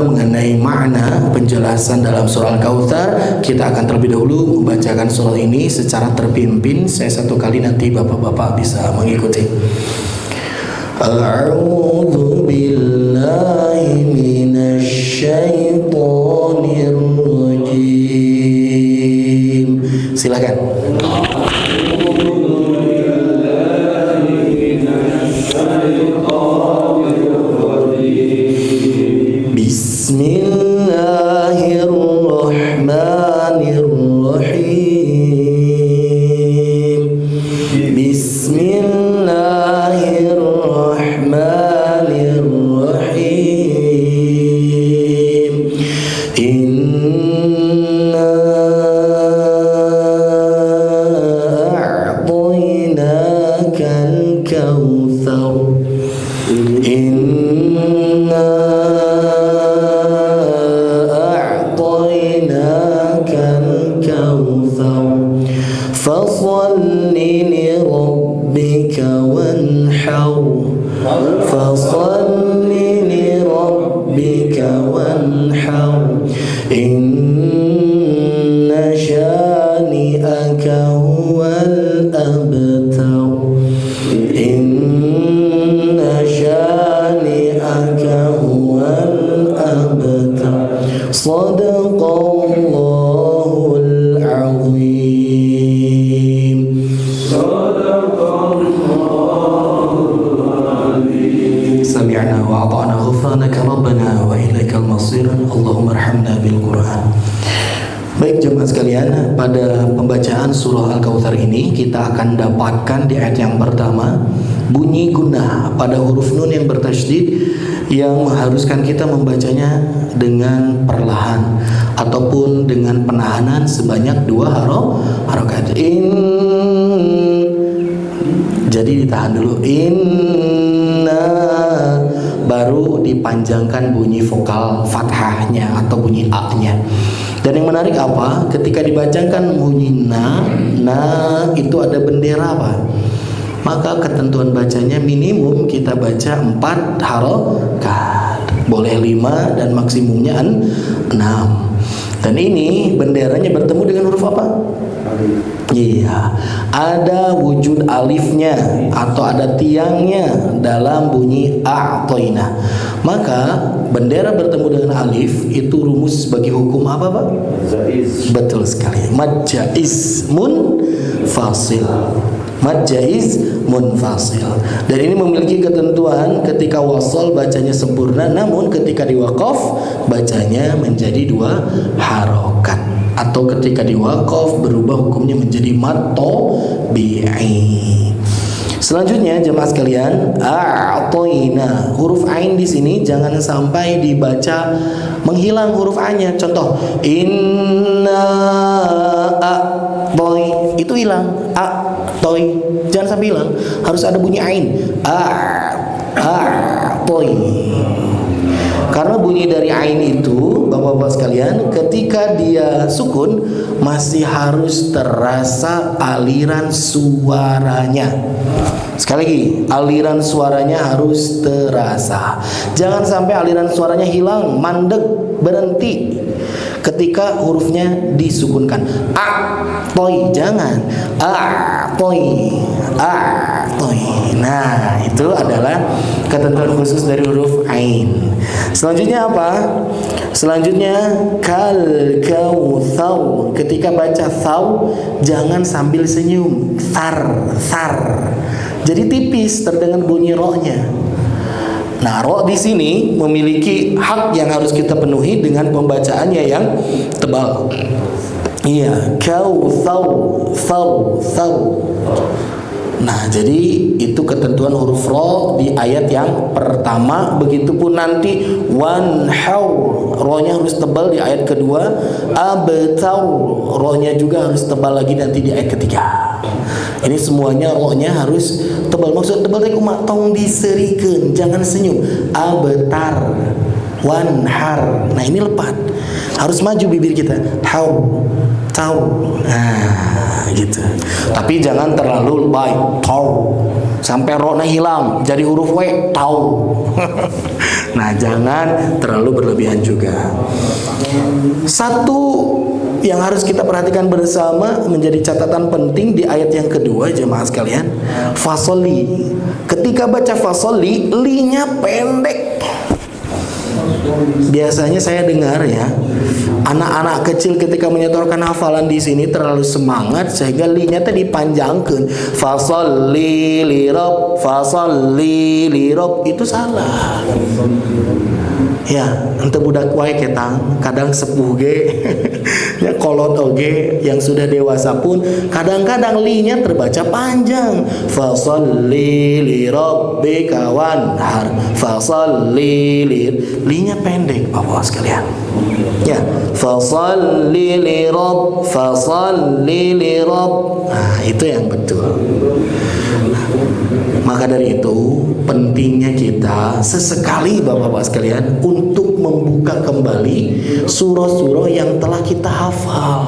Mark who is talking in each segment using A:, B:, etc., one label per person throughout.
A: juga mengenai makna penjelasan dalam surah Al-Kautsar. Kita akan terlebih dahulu membacakan surah ini secara terpimpin. Saya satu kali, nanti bapak-bapak bisa mengikuti. A'udzu billahi minasy syaithanir rajim. Silakan. Bismillahirrahmanirrahim. Bismillahirrahmanirrahim. Inna a'tainakal kautsar. Inna fasalli lirabbika wanhar. Fasalli lirabbika wanhar. Inna syani'aka huwal abtar. Inna syani'aka huwal abtar. Sadaqallahul azim. Sami'na wa ata'na ghufranaka rabbana wa ilaikal masir. Allahumma arhamna bil Qur'an. Baik jemaah sekalian, pada pembacaan surah Al-Kautsar ini kita akan dapatkan di ayat yang pertama bunyi gunnah pada huruf nun yang bertasydid, yang mengharuskan kita membacanya dengan perlahan ataupun dengan penahanan sebanyak 2 harokat. Jadi ditahan dulu, inna, baru dipanjangkan bunyi vokal fathahnya atau bunyi a-nya. Dan yang menarik apa? Ketika dibacakan bunyi na itu ada bendera apa? Maka ketentuan bacanya minimum kita baca 4 harokat, boleh 5 dan maksimumnya 6. Dan ini benderanya bertemu dengan huruf apa? Iya, ada wujud alifnya atau ada tiangnya dalam bunyi a'toina. Maka bendera bertemu dengan alif itu rumus bagi hukum apa, Pak? Jaiz. Betul sekali. Mad jaiz munfasil. Mad jaiz munfasil. Dan ini memiliki ketentuan ketika wasal bacanya sempurna, namun ketika diwaqaf bacanya menjadi 2 harokat. Atau ketika diwaqaf berubah hukumnya menjadi mad tabi'i. Selanjutnya jemaah sekalian, a'toina, huruf ain di sini jangan sampai dibaca menghilang huruf a-nya. Contoh, inna a'toi, itu hilang, a'toi, jangan sampai hilang, harus ada bunyi ain, a'toi. Karena bunyi dari ain itu, bapak-bapak sekalian, ketika dia sukun masih harus terasa aliran suaranya. Sekali lagi, aliran suaranya harus terasa. Jangan sampai aliran suaranya hilang, mandek, berhenti ketika hurufnya disukunkan. Toy, jangan. Toy. Nah, itu adalah ketentuan khusus dari huruf ain. Selanjutnya apa? Selanjutnya kal kautsar. Ketika baca thaw jangan sambil senyum. Thar. Jadi tipis terdengar bunyi ro-nya. Nah, ro di sini memiliki hak yang harus kita penuhi dengan pembacaannya yang tebal. Iya, kautsar. Nah, jadi itu ketentuan huruf ro di ayat yang pertama. Begitupun nanti wanhaw, ro-nya harus tebal di ayat kedua. Abtaw, ro-nya juga harus tebal lagi nanti di ayat ketiga. Ini semuanya ro-nya harus tebal. Maksud tebal teh kumaha, tong diserikeun, jangan senyum. Abtar, wanhar. Nah, ini lepat. Harus maju bibir kita. Tahu. Nah, gitu. Tapi jangan terlalu baik. Tahu. sampai rona hilang jadi huruf W tahu. Nah, jangan terlalu berlebihan juga. Satu yang harus kita perhatikan bersama menjadi catatan penting di ayat yang kedua, jemaah sekalian, fasoli. Ketika baca fasoli, li-nya pendek. Biasanya saya dengar ya, anak-anak kecil ketika menyetorkan hafalan di sini terlalu semangat sehingga li-nya tadi dipanjangkan. Fasholli li rabb, fasholli li rabb, itu salah. Ya, ente budak wae ketang, kadang sepuh ge, ya kolot oge, yang sudah dewasa pun kadang-kadang li-nya terbaca panjang. Fasholli li rabbika wanhar, fasholli li-nya pendek, Bapak sekalian. Ya, fasholli li rabb, fasholli li rabb. Nah, itu yang betul. Maka dari itu pentingnya kita sesekali Bapak-bapak sekalian untuk membuka kembali surah-surah yang telah kita hafal.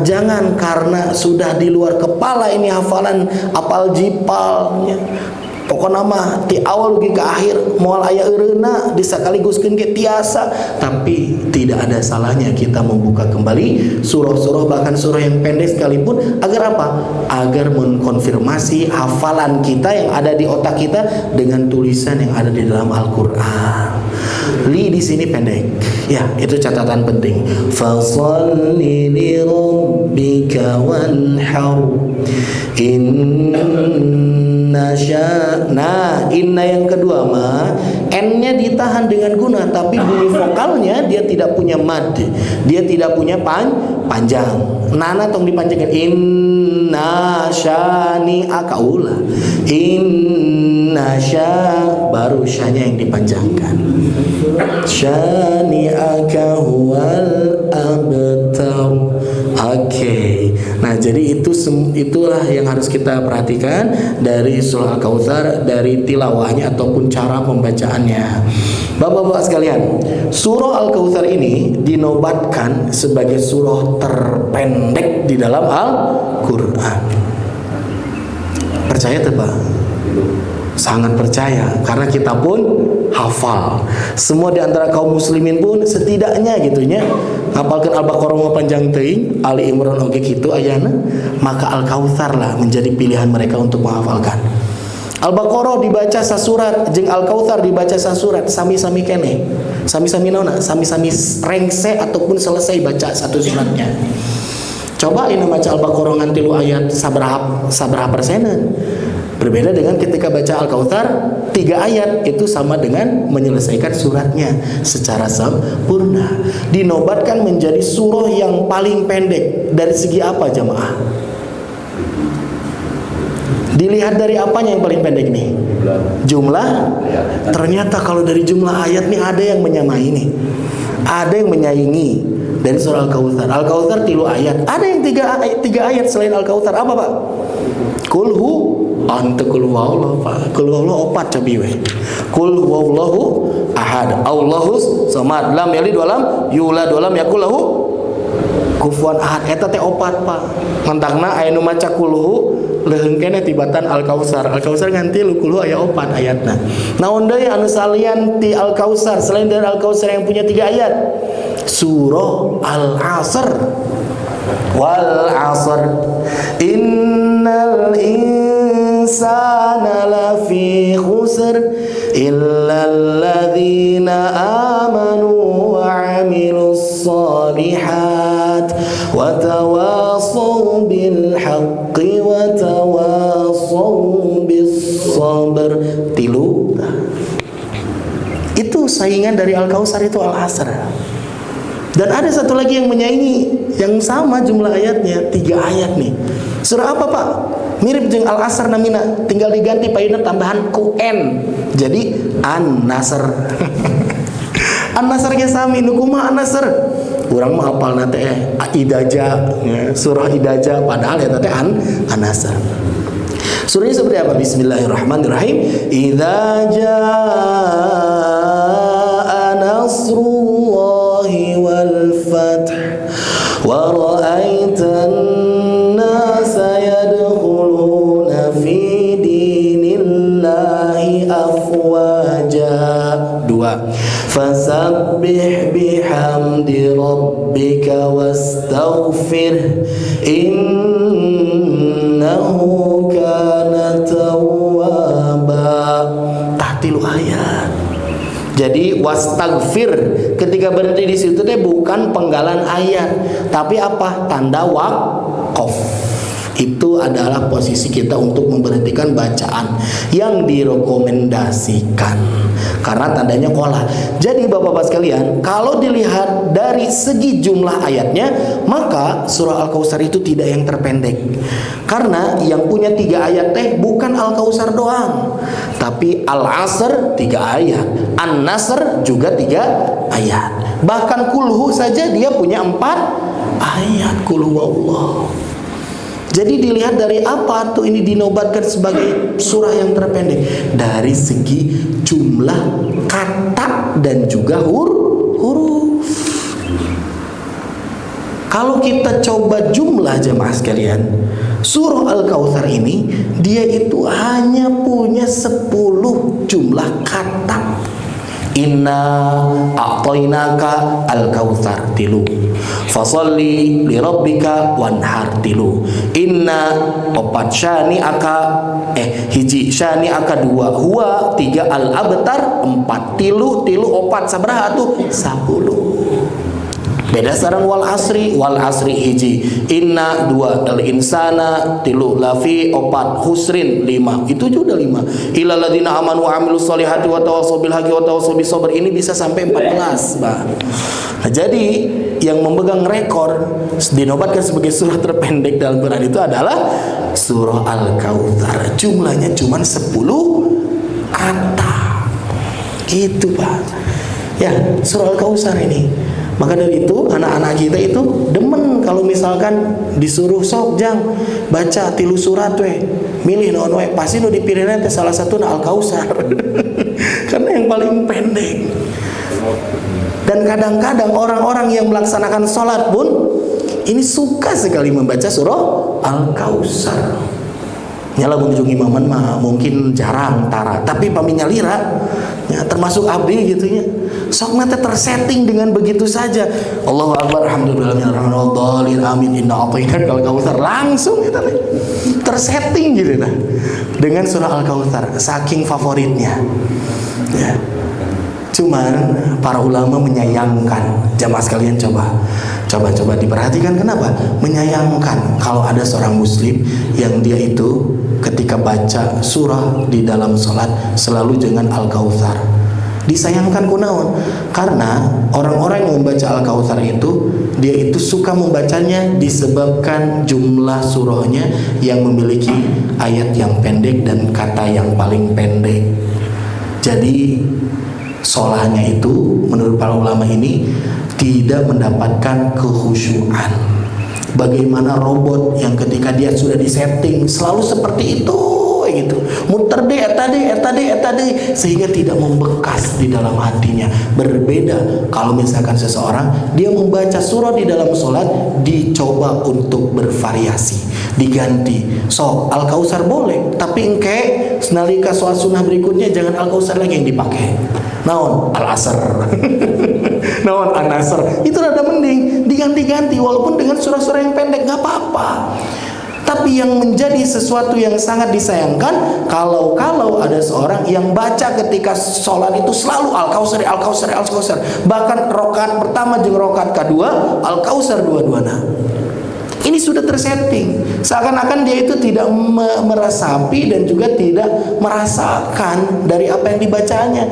A: Jangan karena sudah di luar kepala ini hafalan apal jipalnya. Pokoknya mah di awal ke akhir moal aya eureuna disakaliguskeun ge tiasa, tapi tidak ada salahnya kita membuka kembali surah-surah, bahkan surah yang pendek sekalipun, agar apa? Agar mengkonfirmasi hafalan kita yang ada di otak kita dengan tulisan yang ada di dalam Al-Qur'an. Li di sini pendek. Ya, itu catatan penting. Fasholli li rabbika wanhar. Nah, inna yang kedua mah N-nya ditahan dengan guna, tapi bunyi vokalnya dia tidak punya mad, dia tidak punya panjang. Nana tong dipanjangkan. Inna syani akaula. Inna sya, baru syanya yang dipanjangkan. Syani akahual abtar. Oke. Nah, jadi itulah yang harus kita perhatikan dari surah Al-Kautsar, dari tilawahnya ataupun cara pembacaannya. Bapak-bapak sekalian, surah Al-Kautsar ini dinobatkan sebagai surah terpendek di dalam Al-Qur'an. Percaya tuh, Pak? Sangat percaya, karena kita pun hafal. Semua di antara kaum muslimin pun setidaknya gitunya ngapalkeun Al-Baqarah panjang teuing, Ali Imran oge kitu ayana, maka Al-Kautsar lah menjadi pilihan mereka untuk menghafalkan. Al-Baqarah dibaca sasurat jeung Al-Kautsar dibaca sasurat, sami-sami keneh. Sami-sami naonna? Sami-sami rengse ataupun selesai baca satu suratnya. Coba ini baca Al-Baqarah ngan 3 ayat sabaraha persenan. Berbeda dengan ketika baca Al-Kautsar 3 ayat, itu sama dengan menyelesaikan suratnya secara sempurna. Dinobatkan menjadi surah yang paling pendek. Dari segi apa jamaah? Dilihat dari apanya yang paling pendek nih? Jumlah. Ternyata kalau dari jumlah ayat nih ada yang menyamai nih, ada yang menyaingi dari surah Al-Kautsar. Al-Kautsar 3 ayat, ada yang 3 ayat selain Al-Kautsar. Apa, Pak? Kulhu ante kul huwallahu, Pak. Kul huwallahu 4 cabi we. Kul huwallahu ahad, Allahus samad, lam yalid wa lam yulad wa lam yakul lahu kufuwan ahad. Eta teh 4, Pak. Mentangna aya nu maca kulhu leuheung keneh tibatan Al-Kautsar. Al-Kautsar nganti kulhu aya 4 ayatna. Naon deui anu salian ti Al-Kautsar selain dari Al-Kautsar yang punya 3 ayat? Surah Al-Asr. Wal 'asr innal insana lafi khusr illal ladzina amanu wa 'amilus shalihat wa tawassaw bil haqqi wa tawassaw bis sabr. Tilu. Itu saingan dari Al-Kautsar, itu Al-Asr. Dan ada satu lagi yang menyaingi, yang sama jumlah ayatnya, 3 ayat nih. Surah apa, Pak? Mirip jeung Al-Asr namina, tinggal diganti paina tambahan ku N. Jadi An-Nasr. An-Nasr ge sami, nu kumaha An-Nasr? Urang mah hafalna teh Idaja, ya, surah Idaja, padahal eta teh An-Nasr. Surahnya seperti apa? Bismillahirrahmanirrahim. Idza jaa nasrullahi wal fath wa ra'aitan nasa yadkhuluna kana tawwaba. Tahtilu ayat. Jadi wastaghfir ketika berhenti di situ teh bukan penggalan ayat, tapi apa? Tanda waqaf. Itu adalah posisi kita untuk memberhentikan bacaan yang direkomendasikan karena tandanya qolah. Jadi bapak-bapak sekalian, kalau dilihat dari segi jumlah ayatnya, maka surah Al-Kautsar itu tidak yang terpendek. Karena yang punya 3 ayat teh bukan Al-Kautsar doang, tapi Al-Asr 3 ayat, An-Nasr juga 3 ayat. Bahkan Kulhu saja dia punya 4 ayat. Kulhu Allah. Jadi dilihat dari apa tuh ini dinobatkan sebagai surah yang terpendek? Dari segi jumlah kata dan juga huruf. Kalau kita coba jumlah jemaah sekalian, surah Al-Kautsar ini dia itu hanya punya 10 jumlah kata. Inna a'tainaka al-kautsar tilu fasalli li rabbika wanhar tilu. Inna opat syani'aka hiji syani'aka 2, huwa 3, al-abtar 4, tilu opat sabaraha tuh 10. Beda sareng wal asri hiji, inna 2, al insana tilu, lafi 4, husrin 5, itu juga 5. Ilal ladzina amanu wa amilus solihati wa tawassaw bil haqqi wa tawassaw bis sabr, ini bisa sampai 14, Pak. Nah, jadi yang memegang rekor dinobatkan sebagai surah terpendek dalam Quran itu adalah surah Al-Kautsar. Jumlahnya cuma 10 kata. Gitu, Pak. Ya, surah Al-Kautsar ini. Maka dari itu anak-anak kita itu demen kalau misalkan disuruh sok jang baca 3 surat we, milih naon we, pasti nu dipilihna teh salah satu Al-Kautsar. Karena yang paling pendek. Dan kadang-kadang orang-orang yang melaksanakan sholat pun ini suka sekali membaca surah Al-Kautsar. Nyala kunjung imaman mah mungkin jarang tara, tapi paminya lira ya, termasuk abdi gitunya. Sok nanti tersetting dengan begitu saja. Allahu Akbar, alhamdulillahirrahmanirrahim, amin, inna a'tainaka al-kautsar, langsung kita tersetting gitu nah dengan surah Al-Kautsar, saking favoritnya. Ya. Cuman para ulama menyayangkan, jamaah sekalian coba diperhatikan kenapa? Menyayangkan kalau ada seorang muslim yang dia itu ketika baca surah di dalam sholat selalu dengan Al-Kautsar. Disayangkan kunaon? Karena orang-orang yang membaca Al-Kautsar itu dia itu suka membacanya disebabkan jumlah surahnya yang memiliki ayat yang pendek dan kata yang paling pendek. Jadi sholahnya itu menurut para ulama ini tidak mendapatkan kekhusyuan. Bagaimana robot yang ketika dia sudah disetting selalu seperti itu gitu, muter deh tadi sehingga tidak membekas di dalam hatinya. Berbeda kalau misalkan seseorang dia membaca surah di dalam sholat, dicoba untuk bervariasi, diganti. So Al-Kautsar boleh, tapi engke senalika sholat sunnah berikutnya jangan Al-Kautsar lagi yang dipakai. Naon Al-Asr naon An-Nasr, itu rada mending diganti-ganti walaupun dengan surah-surah yang pendek nggak apa-apa. Tapi yang menjadi sesuatu yang sangat disayangkan kalau ada seorang yang baca ketika sholat itu selalu Al-Kautsar, bahkan rakaat pertama jeung rakaat kedua Al-Kautsar dua-duana. Ini sudah tersetting, seakan-akan dia itu tidak meresapi dan juga tidak merasakan dari apa yang dibacanya.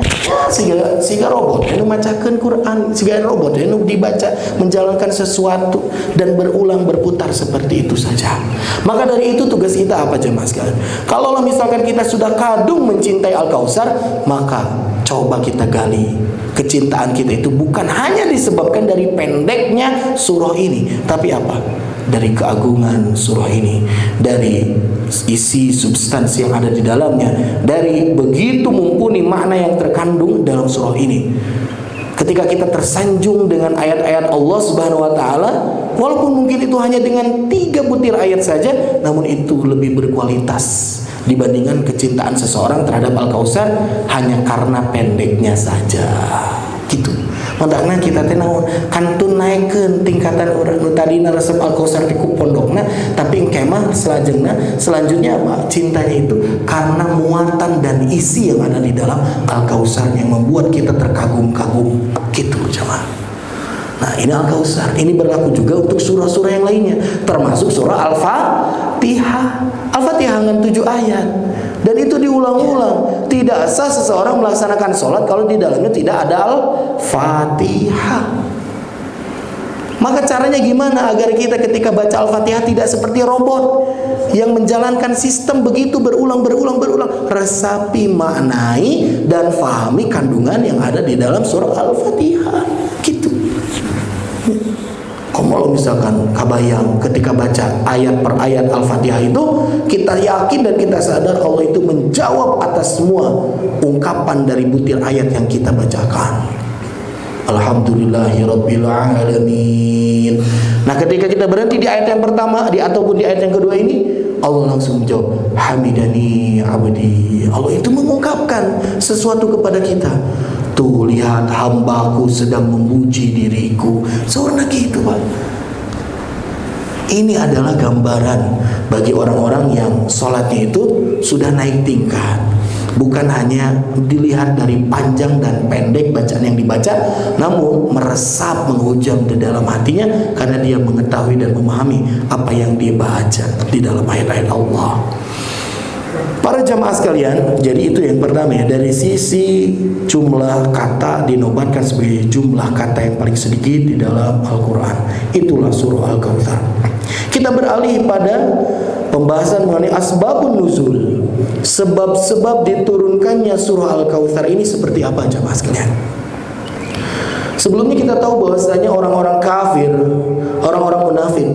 A: Sehingga robot yang membacakan Quran, sehingga robot yang dibaca menjalankan sesuatu dan berulang berputar seperti itu saja. Maka dari itu tugas kita apa jemaah sekalian? Kalau misalkan kita sudah kadung mencintai Al-Kautsar, maka coba kita gali kecintaan kita itu bukan hanya disebabkan dari pendeknya surah ini, tapi apa? Dari keagungan surah ini, dari isi substansi yang ada di dalamnya, dari begitu mumpuni makna yang terkandung dalam surah ini. Ketika kita tersanjung dengan ayat-ayat Allah Subhanahu wa taala, walaupun mungkin itu hanya dengan 3 butir ayat saja, namun itu lebih berkualitas dibandingkan kecintaan seseorang terhadap Al-Kautsar hanya karena pendeknya saja. Gitu. Mendakna kita teh naon kantun naikkeun tingkatan urang nu tadina resep Al-Kausar di pondokna, tapi engke mah selanjutnya apa? Cintanya itu karena muatan dan isi yang ada di dalam Al-Kausar yang membuat kita terkagum-kagum gitu jemaah. Nah, ini Al-Kausar. Ini berlaku juga untuk surah-surah yang lainnya, termasuk surah Al-Fatihah. Al-Fatihah dengan 7 ayat. Dan itu diulang-ulang. Tidak sah seseorang melaksanakan sholat kalau di dalamnya tidak ada Al-Fatihah. Maka caranya gimana agar kita ketika baca Al-Fatihah tidak seperti robot yang menjalankan sistem begitu berulang. Resapi, maknai, dan fahami kandungan yang ada di dalam surah Al-Fatihah. Gitu. Kalau misalkan kabayang ketika baca ayat per ayat Al-Fatihah itu, kita yakin dan kita sadar Allah itu menjawab atas semua ungkapan dari butir ayat yang kita bacakan. Alhamdulillahirabbil alamin. Nah, ketika kita berhenti di ayat yang pertama ataupun di ayat yang kedua ini, Allah langsung menjawab hamidani abdi. Allah itu mengungkapkan sesuatu kepada kita. Tuh, lihat hambaku sedang memuji diriku. Seorang gitu, Pak. Ini adalah gambaran bagi orang-orang yang sholatnya itu sudah naik tingkat. Bukan hanya dilihat dari panjang dan pendek bacaan yang dibaca, namun meresap, menghujam di dalam hatinya karena dia mengetahui dan memahami apa yang dia baca di dalam ayat-ayat Allah. Para jamaah sekalian, jadi itu yang pertama ya, dari sisi jumlah kata dinobatkan sebagai jumlah kata yang paling sedikit di dalam Al-Quran. Itulah surah Al-Kautsar. Kita beralih pada pembahasan mengenai asbabun nuzul. Sebab-sebab diturunkannya surah Al-Kautsar ini seperti apa jamaah sekalian? Sebelumnya kita tahu bahwasanya orang-orang kafir, orang-orang munafik,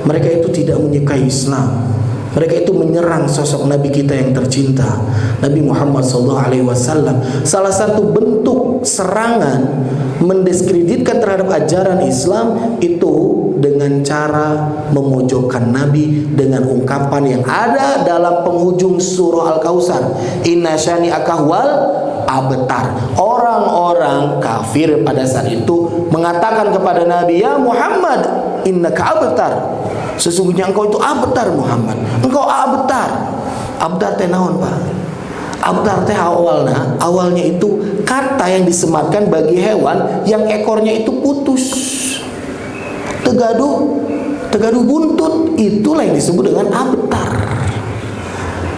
A: mereka itu tidak menyukai Islam. Mereka itu menyerang sosok Nabi kita yang tercinta, Nabi Muhammad SAW. Salah satu bentuk serangan mendiskreditkan terhadap ajaran Islam itu dengan cara memojokkan Nabi dengan ungkapan yang ada dalam penghujung surah Al-Kautsar, inna syani'aka wal abtar. Orang-orang kafir pada saat itu mengatakan kepada Nabi, ya Muhammad, innaka abtar. Sesungguhnya engkau itu abtar Muhammad. Engkau abtar. Abtar teh naon, Pak? Abtar teh awalnya itu kata yang disematkan bagi hewan yang ekornya itu putus. Tegaduh buntut, itulah yang disebut dengan abtar.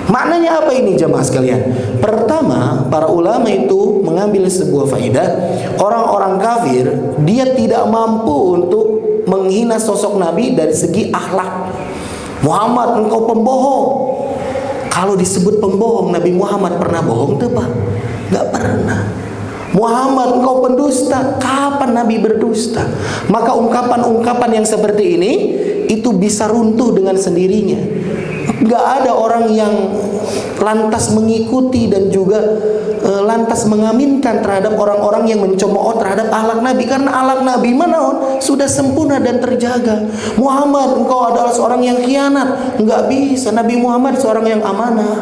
A: Maknanya apa ini jamaah sekalian? Pertama, para ulama itu mengambil sebuah faedah. Orang-orang kafir dia tidak mampu untuk menghina sosok Nabi dari segi akhlak. Muhammad, engkau pembohong. Kalau disebut pembohong, Nabi Muhammad pernah bohong tuh, Pak? Gak pernah. Muhammad, engkau pendusta. Kapan Nabi berdusta? Maka ungkapan-ungkapan yang seperti ini itu bisa runtuh dengan sendirinya. Gak ada orang yang lantas mengikuti dan juga lantas mengaminkan terhadap orang-orang yang mencemooh terhadap akhlak Nabi, karena akhlak Nabi mana sudah sempurna dan terjaga. Muhammad, engkau adalah seorang yang khianat. Enggak bisa. Nabi Muhammad seorang yang amanah.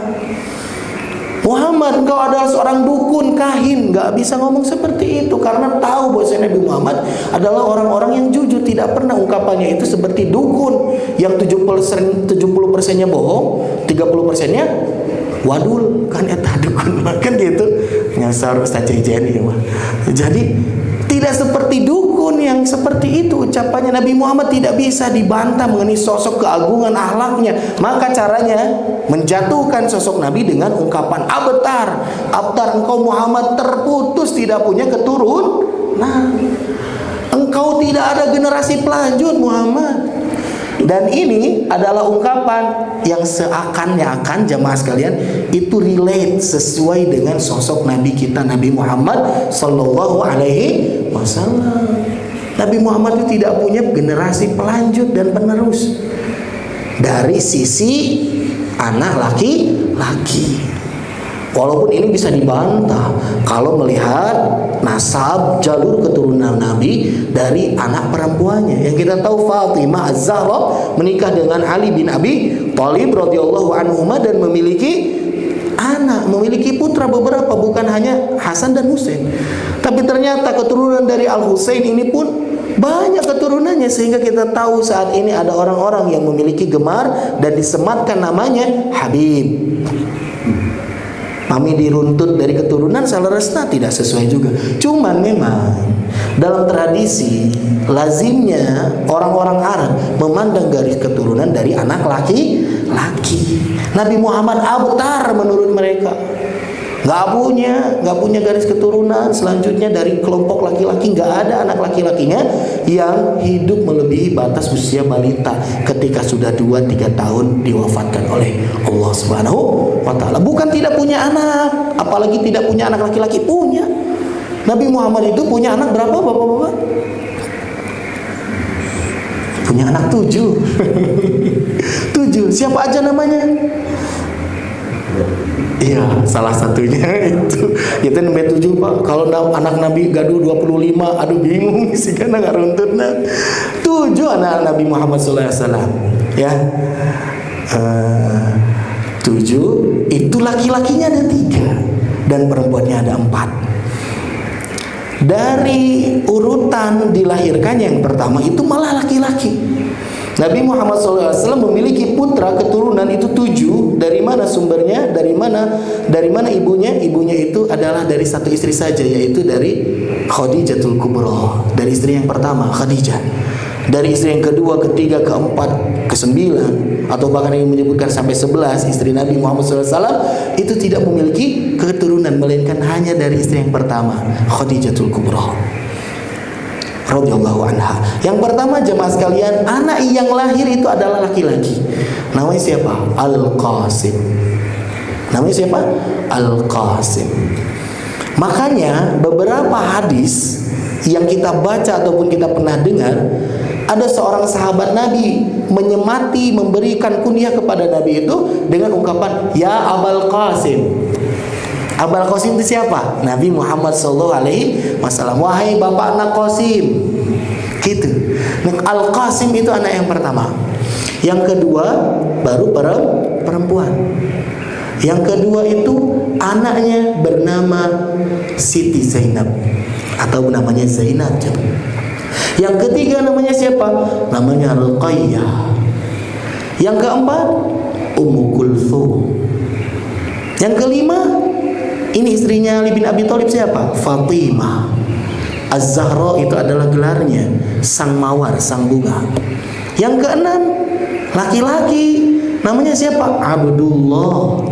A: Muhammad, engkau adalah seorang dukun, kahin. Enggak bisa ngomong seperti itu karena tahu bahwa Nabi Muhammad adalah orang-orang yang jujur. Tidak pernah ungkapannya itu seperti dukun yang 70%-nya bohong, 30%-nya wadul, kan eta dukun kan gitu. Nyasar Ustaz Jejen ya, mah. Jadi tidak seperti dukun yang seperti itu ucapannya. Nabi Muhammad tidak bisa dibantah mengenai sosok keagungan akhlaknya. Maka caranya menjatuhkan sosok Nabi dengan ungkapan abtar. Abtar, engkau Muhammad terputus, tidak punya keturunan. Engkau tidak ada generasi pelanjut Muhammad. Dan ini adalah ungkapan yang seakan-akan jamaah sekalian itu relate sesuai dengan sosok Nabi kita, Nabi Muhammad Sallallahu Alaihi Wasallam. Nabi Muhammad itu tidak punya generasi pelanjut dan penerus dari sisi anak laki-laki. Walaupun ini bisa dibantah kalau melihat nasab jalur keturunan Nabi dari anak perempuannya. Yang kita tahu Fatimah Az-Zahra menikah dengan Ali bin Abi Thalib radhiyallahu anhu dan memiliki anak, memiliki putra beberapa, bukan hanya Hasan dan Husain. Tapi ternyata keturunan dari Husain ini pun banyak keturunannya, sehingga kita tahu saat ini ada orang-orang yang memiliki gemar dan disematkan namanya Habib. Kami diruntut dari keturunan Salaresna tidak sesuai juga. Cuman memang dalam tradisi lazimnya orang-orang Arab memandang garis keturunan dari anak laki-laki. Nabi Muhammad abtar menurut mereka. Nggak punya garis keturunan selanjutnya dari kelompok laki-laki. Nggak ada anak laki-lakinya yang hidup melebihi batas usia balita ketika sudah 2-3 tahun diwafatkan oleh Allah Subhanahu wa ta'ala. Bukan tidak punya anak, apalagi tidak punya anak laki-laki, punya. Nabi Muhammad itu punya anak berapa bapak-bapak? Punya anak 7. 7. Siapa aja namanya? Iya, salah satunya itu nomor 7 Pak. Kalau anak Nabi gaduh 25, aduh bingung sih karena nggak runtutnya. 7 anak Nabi Muhammad SAW, ya. 7 itu laki-lakinya ada 3 dan perempuannya ada 4. Dari urutan dilahirkannya yang pertama itu malah laki-laki. Nabi Muhammad SAW memiliki putra keturunan itu 7. Dari mana sumbernya? Dari mana ibunya? Ibunya itu adalah dari satu istri saja, yaitu dari Khadijatul Kubra. Dari istri yang pertama Khadijah. Dari istri yang kedua, ketiga, keempat, kesembilan, atau bahkan yang menyebutkan sampai 11 istri Nabi Muhammad SAW itu tidak memiliki keturunan, melainkan hanya dari istri yang pertama Khadijatul Kubra radhiyallahu anha. Yang pertama jemaah sekalian, anak yang lahir itu adalah laki-laki. Namanya siapa? Al-Qasim. Namanya siapa? Al-Qasim. Makanya beberapa hadis yang kita baca ataupun kita pernah dengar, ada seorang sahabat Nabi menyemati memberikan kunyah kepada Nabi itu dengan ungkapan ya Abul Qasim. Abul Qasim itu siapa? Nabi Muhammad SAW. Wahai bapak anak Qasim. Gitu. Al-Qasim itu anak yang pertama. Yang kedua baru perempuan. Yang kedua itu anaknya bernama Siti Zainab atau namanya Zainab. Yang ketiga namanya siapa? Namanya Ruqayyah. Yang keempat Ummu Kulthum. Yang kelima, ini istrinya Ali bin Abi Thalib siapa? Fatimah. Az-Zahra itu adalah gelarnya, sang mawar, sang bunga. Yang keenam, laki-laki, namanya siapa? Abdullah.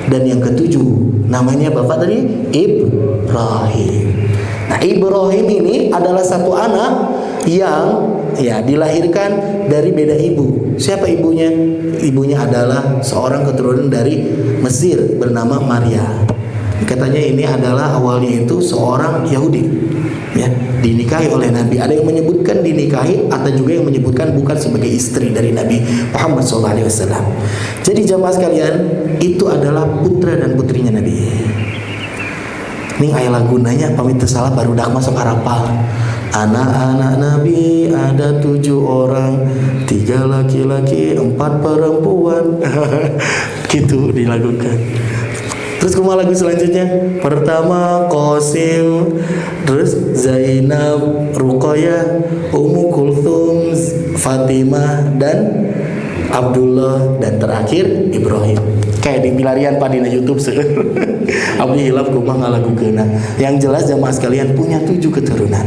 A: Dan yang ketujuh, namanya bapak tadi Ibrahim. Nah, Ibrahim ini adalah satu anak yang dilahirkan dari beda ibu. Siapa ibunya? Ibunya adalah seorang keturunan dari Mesir bernama Maria. Katanya ini adalah awalnya itu seorang Yahudi, ya, dinikahi oleh Nabi. Ada yang menyebutkan dinikahi, atau juga yang menyebutkan bukan sebagai istri dari Nabi Muhammad SAW. Jadi jamaah sekalian, itu adalah putra dan putrinya Nabi. Ning aya lagunanya pamit salah baru dak masuk harapal. Anak-anak Nabi ada 7 orang, 3 laki-laki, 4 perempuan. Gitu dilakukan. Terus kuma lagu selanjutnya, pertama Qasim, terus Zainab, Ruqayyah, Ummu Kulthum, Fatimah, dan Abdullah, dan terakhir Ibrahim. Kayak di pilarian padina YouTube sih. Abdi hilaf kumah ngalagu kena. Yang jelas jamaah sekalian punya 7 keturunan.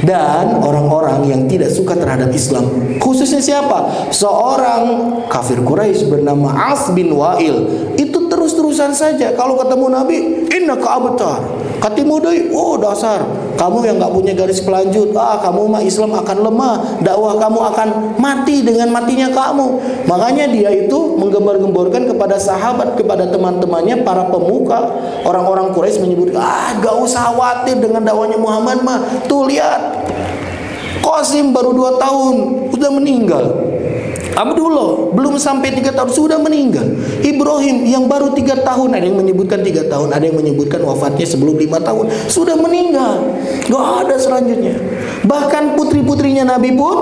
A: Dan orang-orang yang tidak suka terhadap Islam, khususnya siapa? Seorang kafir Quraisy bernama As bin Wa'il. Itu terus-terusan saja kalau ketemu Nabi, innaka abtar. Katimu deui, oh dasar kamu yang enggak punya garis pelanjut. Kamu mah Islam akan lemah, dakwah kamu akan mati dengan matinya kamu. Makanya dia itu menggembar-gemborkan kepada sahabat, kepada teman-temannya, para pemuka. Orang-orang Quraisy menyebut, gak usah khawatir dengan dakwahnya Muhammad mah. Tuh lihat, Qasim baru 2 tahun sudah meninggal. Abdullah belum sampai 3 tahun sudah meninggal. Ibrahim yang baru 3 tahun, ada yang menyebutkan 3 tahun, ada yang menyebutkan wafatnya sebelum 5 tahun, sudah meninggal. Gak ada selanjutnya. Bahkan putri-putrinya Nabi pun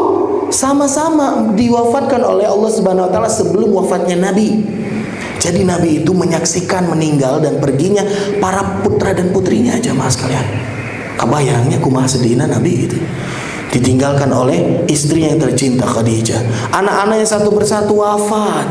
A: sama-sama diwafatkan oleh Allah Subhanahu wa taala sebelum wafatnya Nabi. Jadi Nabi itu menyaksikan meninggal dan perginya para putra dan putrinya, jamaah sekalian. Kebayangnya kumaha sedihna Nabi itu. Ditinggalkan oleh istri yang tercinta Khadijah. Anak-anaknya satu persatu wafat.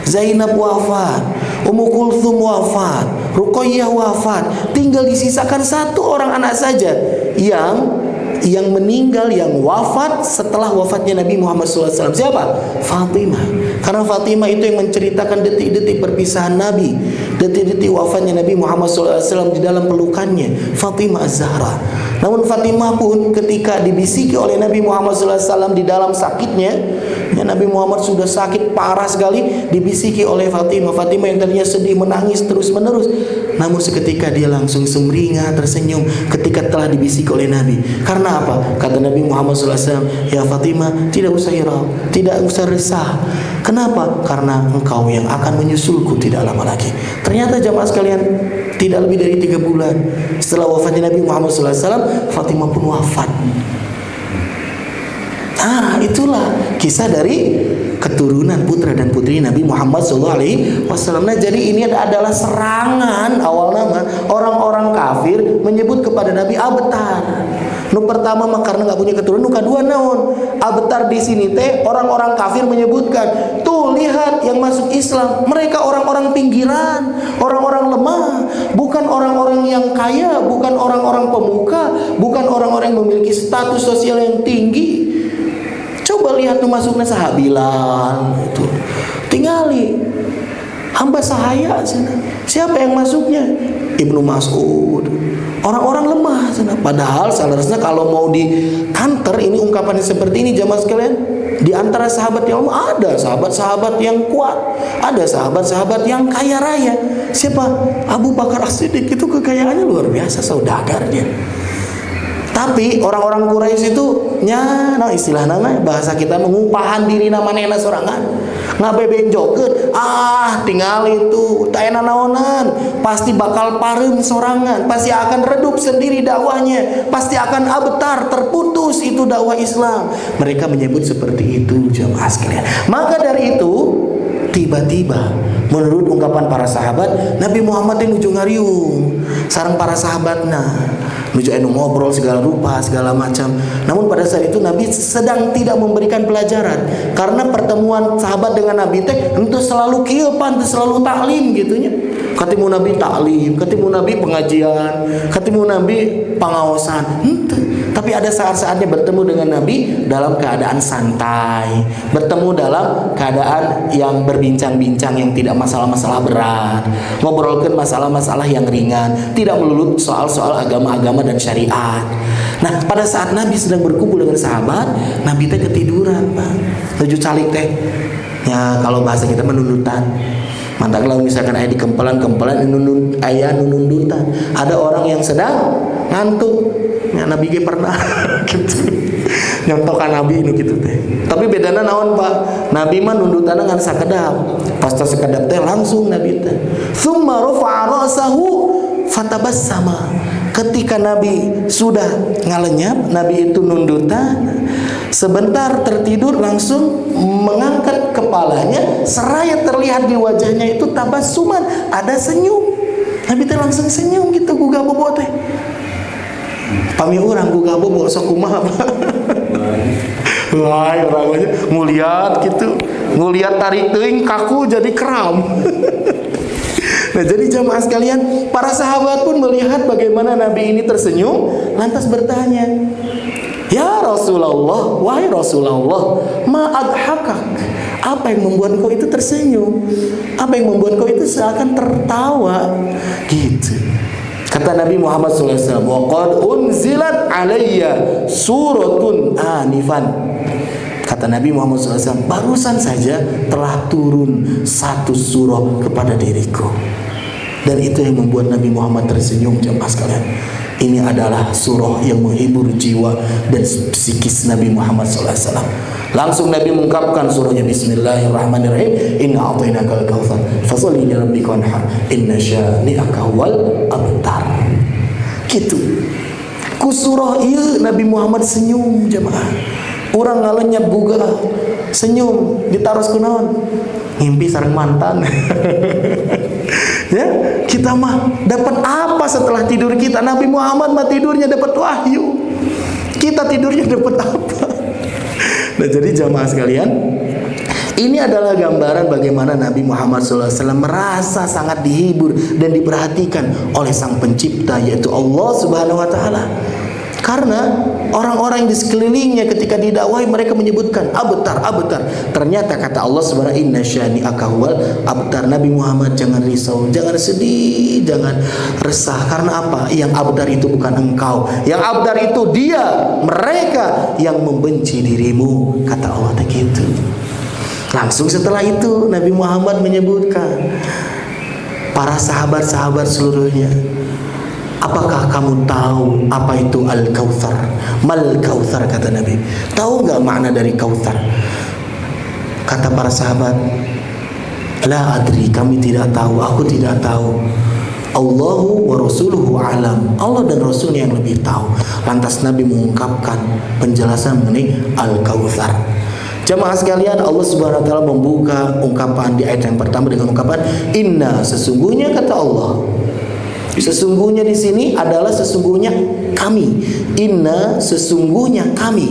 A: Zainab wafat, Ummu Kulthum wafat, Ruqayyah wafat. Tinggal disisakan satu orang anak saja yang meninggal, yang wafat setelah wafatnya Nabi Muhammad SAW. Siapa? Fatimah. Karena Fatimah itu yang menceritakan detik-detik perpisahan Nabi, detik-detik wafatnya Nabi Muhammad SAW di dalam pelukannya, Fatimah Az-Zahra. Namun Fatimah pun ketika dibisiki oleh Nabi Muhammad SAW di dalam sakitnya, ya, Nabi Muhammad sudah sakit parah sekali, dibisiki oleh Fatimah. Fatimah yang tadinya sedih, menangis terus-menerus, namun seketika dia langsung sumringah, tersenyum ketika telah dibisiki oleh Nabi. Karena apa? Kata Nabi Muhammad SAW, ya Fatimah, tidak usah hirau, tidak usah resah. Kenapa? Karena engkau yang akan menyusulku tidak lama lagi. Ternyata jamaah sekalian, tidak lebih dari 3 bulan setelah wafatnya Nabi Muhammad SAW, Fatimah pun wafat. Itulah kisah dari keturunan putra dan putri Nabi Muhammad SAW. Nah, jadi ini adalah serangan awal nama orang-orang kafir menyebut kepada Nabi Abtar. Nu pertama mah karena nggak punya keturunan, nu kedua naon? Abtar di sini teh orang-orang kafir menyebutkan, tuh lihat yang masuk Islam, mereka orang-orang pinggiran, orang-orang lemah, bukan orang-orang yang kaya, bukan orang-orang pemuka, bukan orang-orang yang memiliki status sosial yang tinggi. Coba lihat tuh masuknya sahabilan itu, tinggali hamba sahaya sana. Siapa yang masuknya? Ibnu Mas'ud. Orang-orang lemah sana. Padahal seharusnya kalau mau dikanter ini ungkapan seperti ini jamaah sekalian, di antara sahabat yang ada sahabat-sahabat yang kuat, ada sahabat-sahabat yang kaya raya. Siapa? Abu Bakar As-Siddiq itu kekayaannya luar biasa, saudagar dia. Tapi orang-orang Quraisy itu istilah nama bahasa kita mengumpahan diri namanena sorangan, ngabebenjokeun, tinggal itu tak enak naonan, pasti bakal pareum sorangan, pasti akan redup sendiri dakwahnya, pasti akan abtar, terputus itu dakwah Islam. Mereka menyebut seperti itu jamaah sekalian. Maka dari itu tiba-tiba menurut ungkapan para sahabat, Nabi Muhammad yang nuju ngariung sareng para sahabatna, nuju anu ngobrol segala rupa, segala macam. Namun pada saat itu Nabi sedang tidak memberikan pelajaran, karena pertemuan sahabat dengan Nabi teh itu selalu kieu pan, selalu taklim gitunya. Ketemu Nabi taklim, ketemu Nabi pengajian, ketemu Nabi pengawasan. Tapi ada saat-saatnya bertemu dengan Nabi dalam keadaan santai, bertemu dalam keadaan yang berbincang-bincang yang tidak masalah-masalah berat, ngobrolkan masalah-masalah yang ringan, tidak melulu soal-soal agama-agama dan syariat. Nah, pada saat Nabi sedang berkumpul dengan sahabat, Nabi teh ketiduran, Pak. Tujuh calik teh. Ya, kalau bahasa kita menundutan. Mantap kalau misalkan ayah di kempelan ayah nundutan. Ada orang yang sedang ngantuk. Ya, Nabi ge pernah gitu. Nyontokan Nabi ini gitu teh. Tapi bedana naon, Pak? Nabi mah nundutana ngan sakedap. Pas sakedap teh langsung Nabi teh. Tsumma rafa'a ra'sahu fatabassama. Ketika Nabi sudah ngalenyap, Nabi itu nundutan, sebentar tertidur langsung mengangkat kepalanya, seraya terlihat di wajahnya itu tabassuman, ada senyum. Nabi teh langsung senyum gitu gugah bobo teh. Pami urang gugah bobo sok kumaha. Wah, orangnya nguliat gitu, nguliat tarik teuing kaku jadi kram. Nah, jadi jamaah sekalian, para sahabat pun melihat bagaimana Nabi ini tersenyum, lantas bertanya, "Ya Rasulullah, wahai Rasulullah, ma adhakak? Apa yang membuat kau itu tersenyum? Apa yang membuat kau itu seakan tertawa?" Gitu. Kata Nabi Muhammad SAW, "Wa qad unzilat alayya suratun anifan." Kata Nabi Muhammad SAW, barusan saja telah turun satu surah kepada diriku. Dan itu yang membuat Nabi Muhammad tersenyum jemaah sekalian. Ini adalah surah yang menghibur jiwa dan psikis Nabi Muhammad SAW. Langsung Nabi mengungkapkan surahnya, Bismillahirrahmanirrahim. Inna a'tainakal kautsar fasholli li rabbika wanhar inna syani'aka wal abtar. Gitu. Ku surah ieu Nabi Muhammad senyum jemaah. Urang ngalenyap buga senyum ditaros kunaon? Ngimpi sareng mantan. Ya, kita mah dapat apa setelah tidur kita? Nabi Muhammad mah tidurnya dapat wahyu. Kita tidurnya dapat apa? Nah, jadi jamaah sekalian, ini adalah gambaran bagaimana Nabi Muhammad SAW merasa sangat dihibur dan diperhatikan oleh Sang Pencipta, yaitu Allah Subhanahu wa Ta'ala. Karena orang-orang yang di sekelilingnya ketika didakwahi mereka menyebutkan abtar, abtar. Ternyata kata Allah Subhanahu, inna syani'aka huwal abtar. Nabi Muhammad, jangan risau, jangan sedih, jangan resah. Karena apa? Yang abtar itu bukan engkau. Yang abtar itu dia, mereka yang membenci dirimu. Kata Allah begitu. Langsung setelah itu Nabi Muhammad menyebutkan para sahabat-sahabat seluruhnya, apakah kamu tahu apa itu Al-Kautsar? Mal Kautsar, kata Nabi. Tahu nggak makna dari Kautsar? Kata para sahabat, la adri, kami tidak tahu, aku tidak tahu. Allahu wa rasuluhu alam, Allah dan Rasulnya yang lebih tahu. Lantas Nabi mengungkapkan penjelasan mengenai Al-Kautsar. Jamaah sekalian, Allah Subhanahu wa Ta'ala membuka ungkapan di ayat yang pertama dengan ungkapan inna, sesungguhnya kata Allah. Sesungguhnya di sini adalah sesungguhnya kami. Inna, sesungguhnya kami.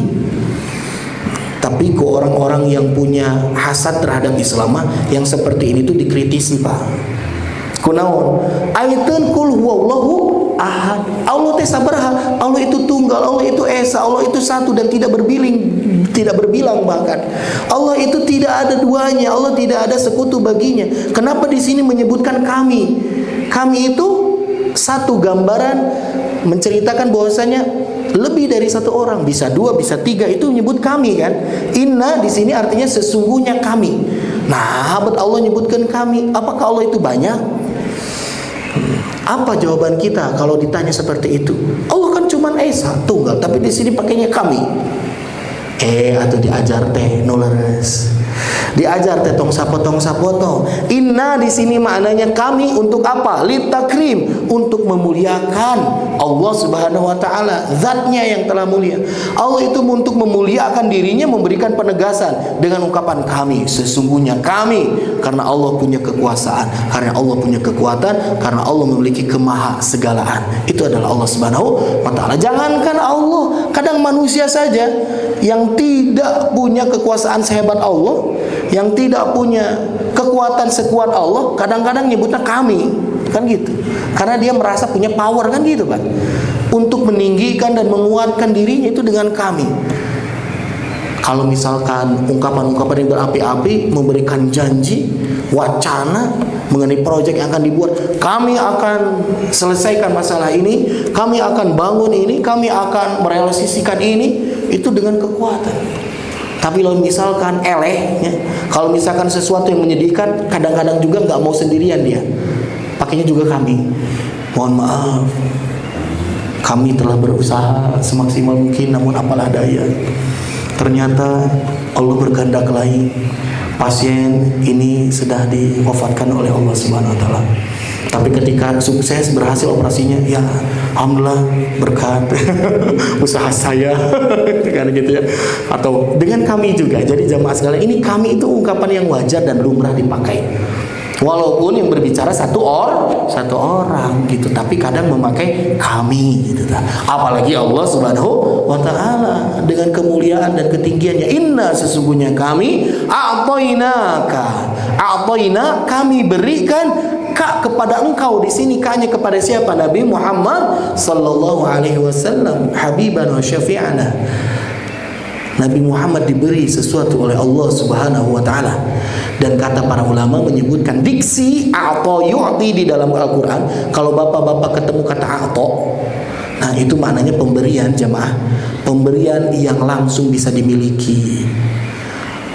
A: Tapi ke orang-orang yang punya hasad terhadap Islam, yang seperti ini tuh dikritisi, Pak. Kunaon? Ayatun kul huwallahu ahad. Allah teh sabaraha? Allah itu tunggal, Allah itu esa, Allah itu satu dan tidak berbilang bahkan. Allah itu tidak ada duanya, Allah tidak ada sekutu baginya. Kenapa di sini menyebutkan kami? Kami itu satu gambaran menceritakan bahwasanya lebih dari satu orang, bisa dua, bisa tiga, itu menyebut kami kan. Inna di sini artinya sesungguhnya kami. Nah, abad Allah menyebutkan kami. Apakah Allah itu banyak? Apa jawaban kita kalau ditanya seperti itu? Allah kan cuma esa, tunggal, tapi di sini pakainya kami. Atau diajar teh nuleres. Diajar teh tong sapo. Inna di sini maknanya kami untuk apa? Litakrim, untuk memuliakan Allah Subhanahu wa Ta'ala, zatnya yang telah mulia. Allah itu untuk memuliakan dirinya, memberikan penegasan dengan ungkapan kami, sesungguhnya kami, karena Allah punya kekuasaan, karena Allah punya kekuatan, karena Allah memiliki kemahasegalaan. Itu adalah Allah Subhanahu wa Ta'ala. Jangankan Allah, kadang manusia saja yang tidak punya kekuasaan sehebat Allah, yang tidak punya kekuatan sekuat Allah, kadang-kadang nyebutnya kami, kan gitu. Karena dia merasa punya power, kan gitu, Pak. Untuk meninggikan dan menguatkan dirinya itu dengan kami. Kalau misalkan ungkapan-ungkapan yang berapi-api, memberikan janji, wacana mengenai proyek yang akan dibuat, kami akan selesaikan masalah ini, kami akan bangun ini, kami akan merealisasikan ini, itu dengan kekuatan. Tapi kalau misalkan eleh, ya, kalau misalkan sesuatu yang menyedihkan, kadang-kadang juga nggak mau sendirian dia, pakainya juga kami. Mohon maaf, kami telah berusaha semaksimal mungkin, namun apalah daya. Ternyata Allah berkehendak lain. Pasien ini sudah diwafatkan oleh Allah Subhanahu wa Ta'ala. Tapi ketika sukses berhasil operasinya, ya alhamdulillah berkat usaha saya kan gitu ya. Atau dengan kami juga. Jadi jamaah sekalian, ini kami itu ungkapan yang wajar dan lumrah dipakai. Walaupun yang berbicara satu orang gitu, tapi kadang memakai kami gitu. Apalagi Allah Subhanahu wa Ta'ala dengan kemuliaan dan ketinggiannya. Inna, sesungguhnya kami, a'toina, kami berikan kepada engkau. Di sini hanya kepada siapa? Nabi Muhammad sallallahu alaihi wasallam, habiban wa syafi'ana. Nabi Muhammad diberi sesuatu oleh Allah Subhanahu wa Ta'ala. Dan kata para ulama menyebutkan diksi a'ta yu'ti di dalam Al-Quran. Kalau bapak-bapak ketemu kata a'ta, nah itu maknanya pemberian, jamaah. Pemberian yang langsung bisa dimiliki,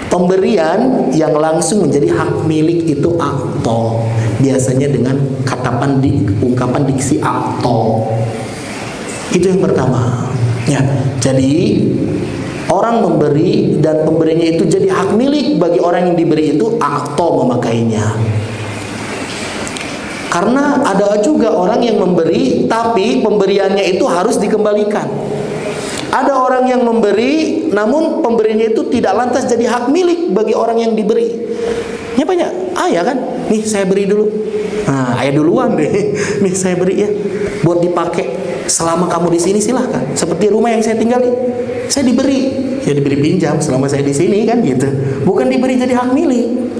A: pemberian yang langsung menjadi hak milik, itu a'ta. Biasanya dengan ungkapan diksi a'ta. Itu yang pertama ya. Jadi orang memberi dan pemberinya itu jadi hak milik bagi orang yang diberi itu, a'ta memakainya. Karena ada juga orang yang memberi tapi pemberiannya itu harus dikembalikan. Ada orang yang memberi namun pemberiannya itu tidak lantas jadi hak milik bagi orang yang diberi. Ya banyak, ya kan? Nih saya beri dulu. Nah, ayah duluan deh. Nih saya beri ya, buat dipakai selama kamu di sini silahkan. Seperti rumah yang saya tinggali, saya diberi, ya diberi pinjam selama saya di sini kan gitu. Bukan diberi jadi hak milik.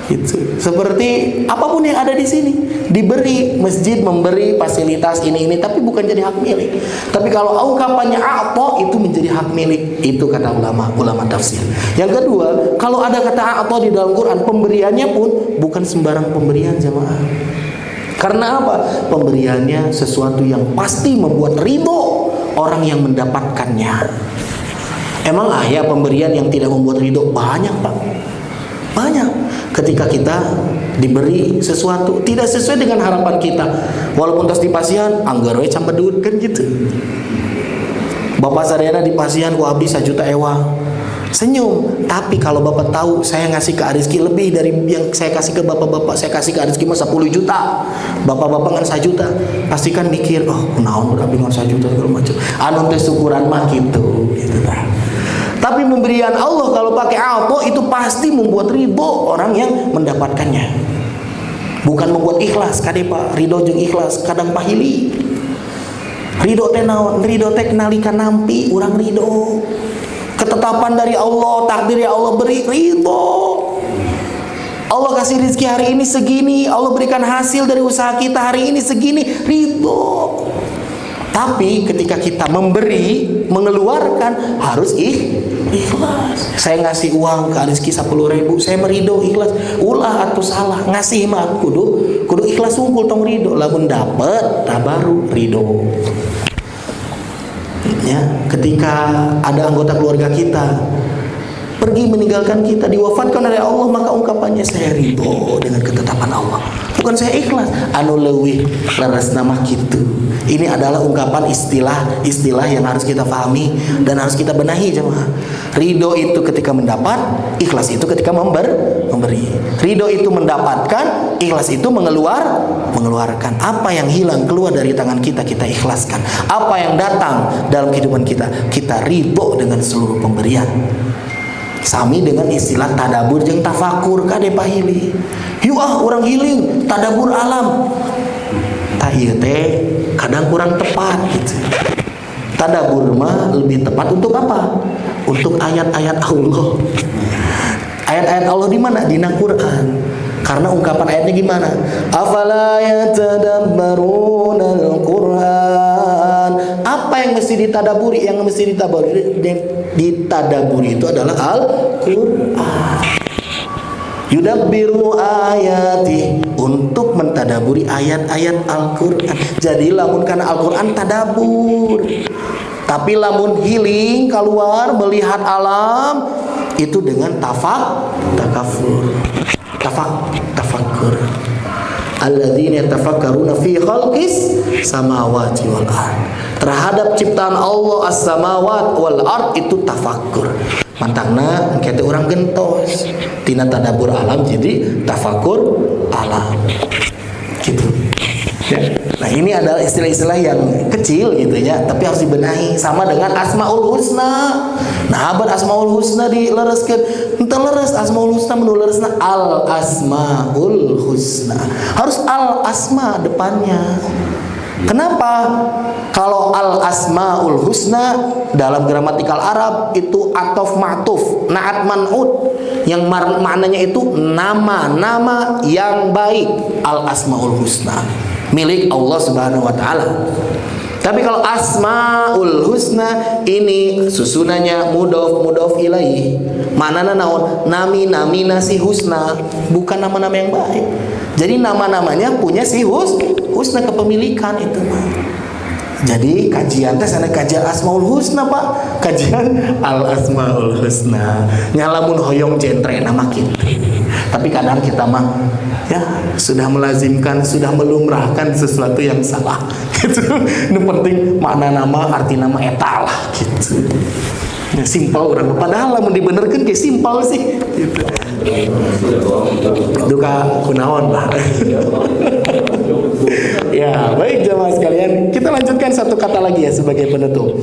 A: Gitu. Seperti apapun yang ada di sini diberi, masjid memberi fasilitas ini tapi bukan jadi hak milik. Tapi kalau ungkapannya a'ta itu menjadi hak milik, itu kata ulama tafsir. Yang kedua, kalau ada kata a'ta di dalam Quran, pemberiannya pun bukan sembarang pemberian jemaah. Karena apa? Pemberiannya sesuatu yang pasti membuat ridho orang yang mendapatkannya. Emang ayah pemberian yang tidak membuat ridho? Banyak, Pak. Banyak. Ketika kita diberi sesuatu tidak sesuai dengan harapan kita, walaupun tos di pasian anggar we campedut kan gitu. Bapak sadayana di pasian ku habis 1 juta ewa, senyum. Tapi kalau bapak tahu saya ngasih ke Ariski lebih dari yang saya kasih ke bapak-bapak, saya kasih ke Ariski mah 10 juta, bapak-bapak kan 1 juta, pasti kan mikir, oh naon berarti ngan 1 juta segala macam. Anu teh syukuran mah gitu lah. Tapi pemberian Allah kalau pakai a'ta itu pasti membuat ridho orang yang mendapatkannya. Bukan membuat ikhlas, kade Pak, ridho jeung ikhlas kadang pahili. Ridho teh naon? Ridho teh nalika nampi urang ridho. Ketetapan dari Allah, takdir yang Allah beri, ridho. Allah kasih rezeki hari ini segini, Allah berikan hasil dari usaha kita hari ini segini, ridho. Tapi ketika kita memberi, mengeluarkan, harus ikhlas. Saya ngasih uang ke Rizky 10.000, saya merido ikhlas. Ulah atau salah ngasih mah kudu ikhlas unggul tong rido. Lamun dapet, tak baru rido. Ya, ketika ada anggota keluarga kita pergi meninggalkan kita, diwafatkan oleh Allah, maka ungkapannya saya ridho dengan ketetapan Allah. Bukan saya ikhlas, anu leuwih leres nama gitu. Ini adalah ungkapan istilah yang harus kita pahami dan harus kita benahi jemaah. Ridho itu ketika mendapat, ikhlas itu ketika memberi. Ridho itu mendapatkan, ikhlas itu mengeluarkan. Apa yang hilang keluar dari tangan kita, kita ikhlaskan. Apa yang datang dalam kehidupan kita ridho dengan seluruh pemberian. Sami dengan istilah tadabur jeung tafakur kade pahili. Yuk orang healing tadabur alam. Tah ieu teh kadang kurang tepat gitu. Tadabur mah lebih tepat untuk apa? Untuk ayat-ayat Allah. Ayat-ayat Allah di mana? Di Quran. Karena ungkapan ayatnya gimana? Afala yatadabbaruna al-Quran. Apa yang mesti ditadaburi? Yang mesti ditadaburi itu adalah Al-Quran. Yudabbiru ayati, untuk mentadaburi ayat-ayat Al-Quran. Jadi lamun kana Al-Quran tadabur. Tapi lamun healing keluar melihat alam itu dengan takafur. Tafakkur. Alladzina yatafakkaruna fi khalqis samawati wal ard. Terhadap ciptaan Allah as-samawat wal ard itu tafakkur. Mantangna engke teh urang gentos tina tadabbur alam jadi tafakkur alam. Gitu. Ya. Nah, ini adalah istilah-istilah yang kecil gitu ya, tapi harus dibenahi sama dengan Asmaul Husna. Nah, abad Asmaul Husna dilereskeun. Henteu leres Asmaul Husna menu leresna Al Asmaul Husna. Harus Al Asma depannya. Kenapa? Kalau Al Asmaul Husna dalam gramatikal Arab itu atof ma'tuf, na'at man'ut, yang maknanya itu nama-nama yang baik. Al Asmaul Husna milik Allah Subhanahu wa taala. Tapi kalau Asmaul Husna ini susunannya mudhof ilaih. Manana naon? Nami si husna, bukan nama-nama yang baik. Jadi nama-namanya punya si husna kepemilikan itu mah. Jadi kajian teh sana kajian Asmaul Husna Pak, kajian Al Asmaul Husna. Nyalamun hoyong jentre nama kita. Tapi kadang kita mah ya sudah melazimkan, sudah melumrahkan sesuatu yang salah gitu. Ini penting makna nama, arti nama eta lah gitu. Ya simpel orang, padahal lamun dibenerkeun ge simpel sih gitu. Duka kunaon lah. Ya, baik jemaah sekalian, kita lanjutkan satu kata lagi ya sebagai penutup.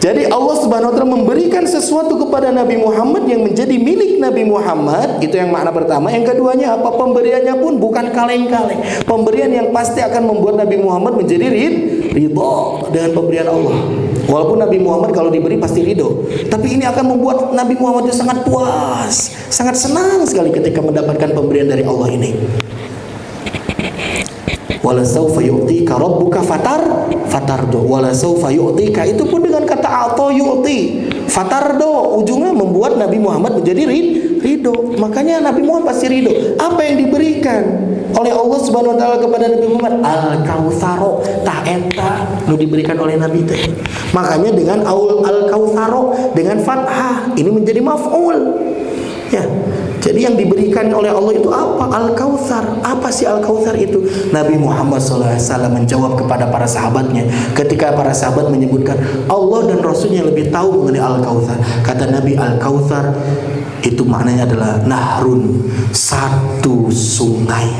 A: Jadi Allah Subhanahu wa taala memberikan sesuatu kepada Nabi Muhammad yang menjadi milik Nabi Muhammad. Itu yang makna pertama. Yang keduanya apa? Pemberiannya pun bukan kaleng-kaleng. Pemberian yang pasti akan membuat Nabi Muhammad menjadi ridho dengan pemberian Allah. Walaupun Nabi Muhammad kalau diberi pasti ridho, tapi ini akan membuat Nabi Muhammad itu sangat puas, sangat senang sekali ketika mendapatkan pemberian dari Allah ini. Wala saufa yu'tika rabbuka fatardo. Wala saufa yu'tika itu pun dengan kata ato yu'ti. Fatardo ujungnya membuat Nabi Muhammad menjadi ridho. Makanya Nabi Muhammad pasti ridho. Apa yang diberikan oleh Allah Subhanahu wa taala kepada Nabi Muhammad? Al-Kautsaro, tah eta nu diberikan oleh Nabi teh. Makanya dengan al-Kautsaro dengan fathah ini menjadi maf'ul. Ya. Jadi yang diberikan oleh Allah itu apa? Al-Kautsar. Apa sih Al-Kautsar itu? Nabi Muhammad SAW menjawab kepada para sahabatnya ketika para sahabat menyebutkan Allah dan Rasulnya lebih tahu mengenai Al-Kautsar. Kata Nabi, Al-Kautsar itu maknanya adalah nahrun, satu sungai.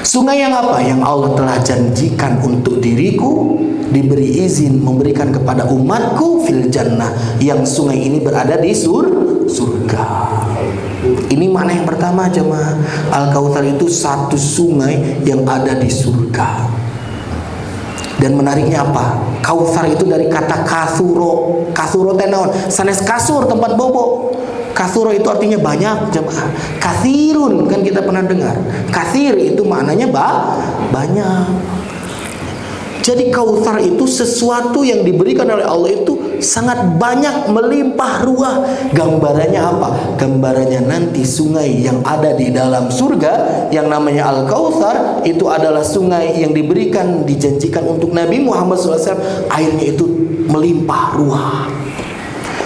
A: Sungai yang apa? Yang Allah telah janjikan untuk diriku, diberi izin memberikan kepada umatku fil jannah, yang sungai ini berada di surga. Ini makna yang pertama jemaah. Al-Kautsar itu satu sungai yang ada di surga. Dan menariknya apa? Kautsar itu dari kata kasuro. Kasuro tenaon, sanes kasur tempat bobo. Kasuro itu artinya banyak jemaah. Kathirun kan kita pernah dengar. Kathir itu maknanya banyak. Jadi Kautsar itu sesuatu yang diberikan oleh Allah itu sangat banyak, melimpah ruah. Gambarannya apa? Gambarannya nanti sungai yang ada di dalam surga yang namanya Al-Kautsar itu adalah sungai yang diberikan, dijanjikan untuk Nabi Muhammad SAW. Airnya itu melimpah ruah.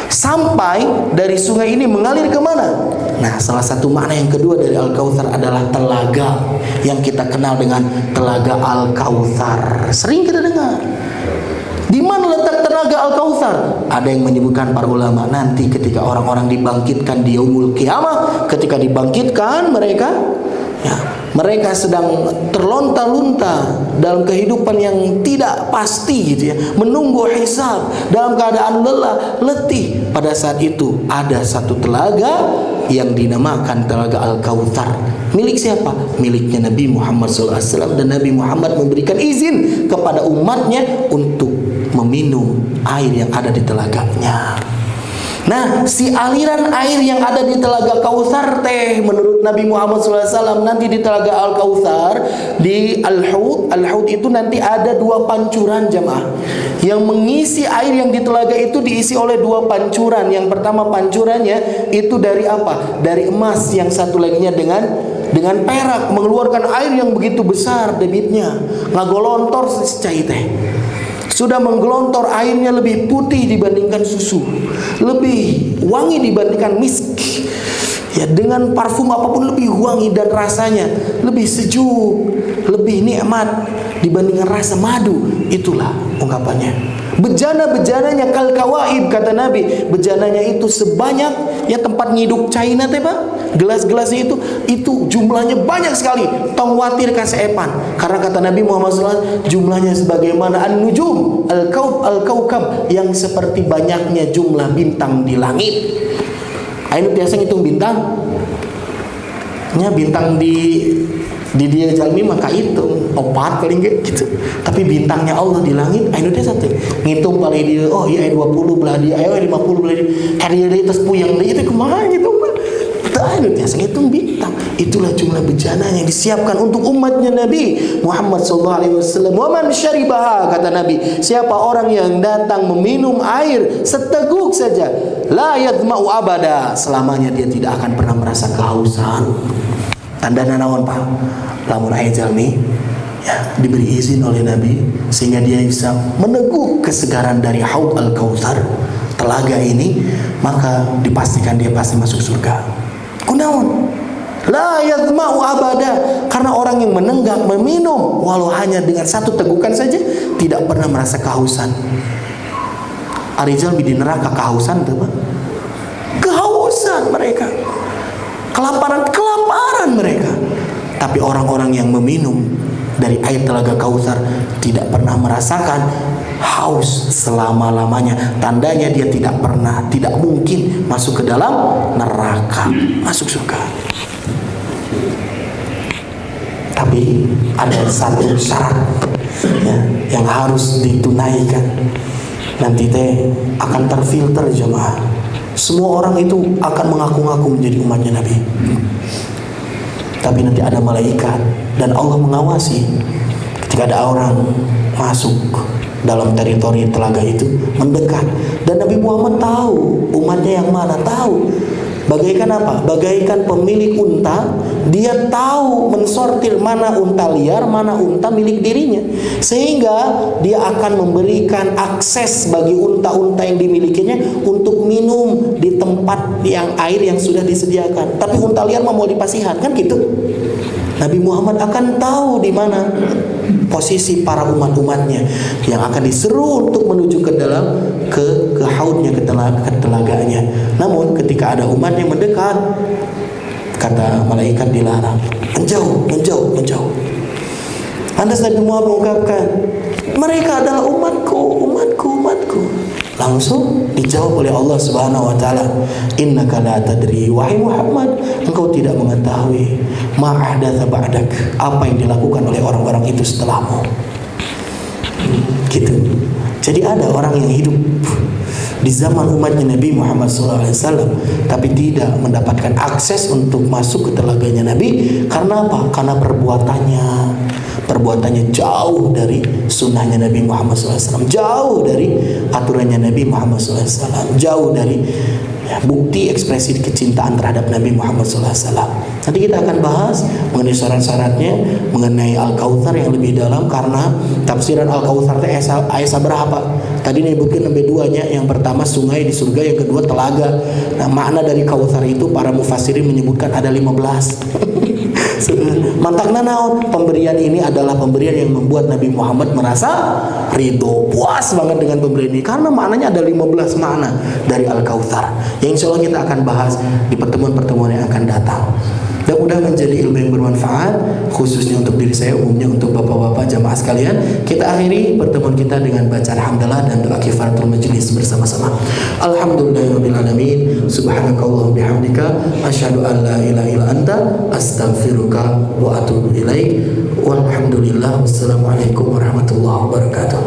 A: Sampai dari sungai ini mengalir kemana? Nah, salah satu makna yang kedua dari Al-Kautsar adalah telaga yang kita kenal dengan telaga Al-Kautsar. Sering kita dengar. Di mana letak telaga Al-Kautsar? Ada yang menyebutkan para ulama nanti ketika orang-orang dibangkitkan di yaumul qiyamah, ketika dibangkitkan mereka sedang terlonta-lonta dalam kehidupan yang tidak pasti gitu ya, menunggu hisab dalam keadaan lelah, letih. Pada saat itu ada satu telaga yang dinamakan telaga Al-Kautsar. Milik siapa? Miliknya Nabi Muhammad SAW. Dan Nabi Muhammad memberikan izin kepada umatnya untuk meminum air yang ada di telaganya. Nah, si aliran air yang ada di telaga Kautsar teh menurut Nabi Muhammad SAW nanti di telaga Al-Kautsar di Al-Hud. Al-Hud itu nanti ada dua pancuran jemaah. Yang mengisi air yang di telaga itu diisi oleh dua pancuran. Yang pertama pancurannya itu dari apa? Dari emas, yang satu laginya dengan perak, mengeluarkan air yang begitu besar debitnya. Ngagolontor secai teh. Sudah menggelontor, airnya lebih putih dibandingkan susu, lebih wangi dibandingkan misk. Ya, dengan parfum apapun lebih wangi dan rasanya lebih sejuk, lebih nikmat dibandingkan rasa madu. Itulah ungkapannya. Bejana-bejananya kal kawaib, kata Nabi. Bejananya itu sebanyak ya tempat ngiduk China teh Pak. Gelas-gelasnya itu jumlahnya banyak sekali. Tong watir kaseepan. Karena kata Nabi Muhammad SAW jumlahnya sebagaimana an-nujum al-kaukab, yang seperti banyaknya jumlah bintang di langit. Ayo biasa ngitung bintang. Nya bintang di dia jalmi maka hitung 4 paling gitu. Tapi bintangnya Allah di langit ayo dia satu. Ngitung paling dia oh iya 20 belah dia, ayo 50 belah dia. Karya dia terus puyang dia itu kumaha gitu. Ayo biasa ngitung bintang. Itulah jumlah bejana yang disiapkan untuk umatnya Nabi Muhammad SAW. Wa man syaribaha, kata Nabi, siapa orang yang datang meminum air seteguk saja, la yadma'u abada, selamanya dia tidak akan pernah merasa kehausan. Tanda naon Pak? Lamun aya jalmi ya diberi izin oleh Nabi sehingga dia bisa meneguk kesegaran dari Haud Al-Kautsar, telaga ini, maka dipastikan dia pasti masuk surga. Kunaon? La yadma'u abada, karena orang yang menenggak meminum walau hanya dengan satu tegukan saja tidak pernah merasa kehausan. Arijal di neraka kehausan tuh Pak. Kehausan mereka. Kelaparan mereka. Tapi orang-orang yang meminum dari air telaga Kautsar tidak pernah merasakan haus selama-lamanya. Tandanya dia tidak mungkin masuk ke dalam neraka, masuk surga. Tapi ada satu syarat ya, yang harus ditunaikan. Nanti akan terfilter jemaah. Semua orang itu akan mengaku-ngaku menjadi umatnya Nabi. Tapi nanti ada malaikat dan Allah mengawasi ketika ada orang masuk dalam teritori telaga itu, mendekat, dan Nabi Muhammad tahu umatnya yang mana, tahu. Bagaikan apa? Bagaikan pemilik unta, dia tahu mensortir mana unta liar, mana unta milik dirinya, sehingga dia akan memberikan akses bagi unta-unta yang dimilikinya untuk minum di tempat yang air yang sudah disediakan. Tapi unta liar mau dipasihan, kan gitu. Nabi Muhammad akan tahu di mana posisi para umat-umatnya yang akan diseru untuk menuju ke dalam ke haudnya, ke telaganya. Namun ketika ada umat yang mendekat, kata malaikat dilarang, menjauh. Lantas Nabi Muhammad mengungkapkan, mereka adalah umatku. Langsung dijawab oleh Allah Subhanahu wa taala, innaka la tadri, wahai Muhammad, engkau tidak mengetahui ma ahdatsa ba'dak, apa yang dilakukan oleh orang-orang itu setelahmu. Gitu. Jadi ada orang yang hidup di zaman umatnya Nabi Muhammad SAW, tapi tidak mendapatkan akses untuk masuk ke telaganya Nabi. Karena apa? Karena perbuatannya jauh dari sunnahnya Nabi Muhammad SAW, jauh dari aturannya Nabi Muhammad SAW, jauh dari bukti ekspresi kecintaan terhadap Nabi Muhammad SAW. Nanti kita akan bahas mengenai syarat-syaratnya, mengenai Al-Kautsar yang lebih dalam, karena tafsiran Al-Kautsar itu ayat berapa? Tadi disebutkan lebih duanya. Yang pertama sungai di surga, yang kedua telaga. Nah, makna dari Kautsar itu para mufassirin menyebutkan ada 15. Mantakna naon, pemberian ini adalah pemberian yang membuat Nabi Muhammad merasa ridho, puas banget dengan pemberian ini, karena maknanya ada 15 makna dari Al-Kautsar yang insya Allah kita akan bahas di pertemuan-pertemuan yang akan datang. Dan mudah menjadi ilmu yang bermanfaat, khususnya untuk diri saya, umumnya untuk bapak-bapak jamaah sekalian. Kita akhiri pertemuan kita dengan bacaan hamdalah dan doa kifaratul majlis bersama-sama. Alhamdulillahirabbil alamin, subhanakallahumma bihamdika, asyhadu an la ilaha illa anta, astaghfiruka wa atubu ilaik. Walhamdulillah, wassalamualaikum warahmatullahi wabarakatuh.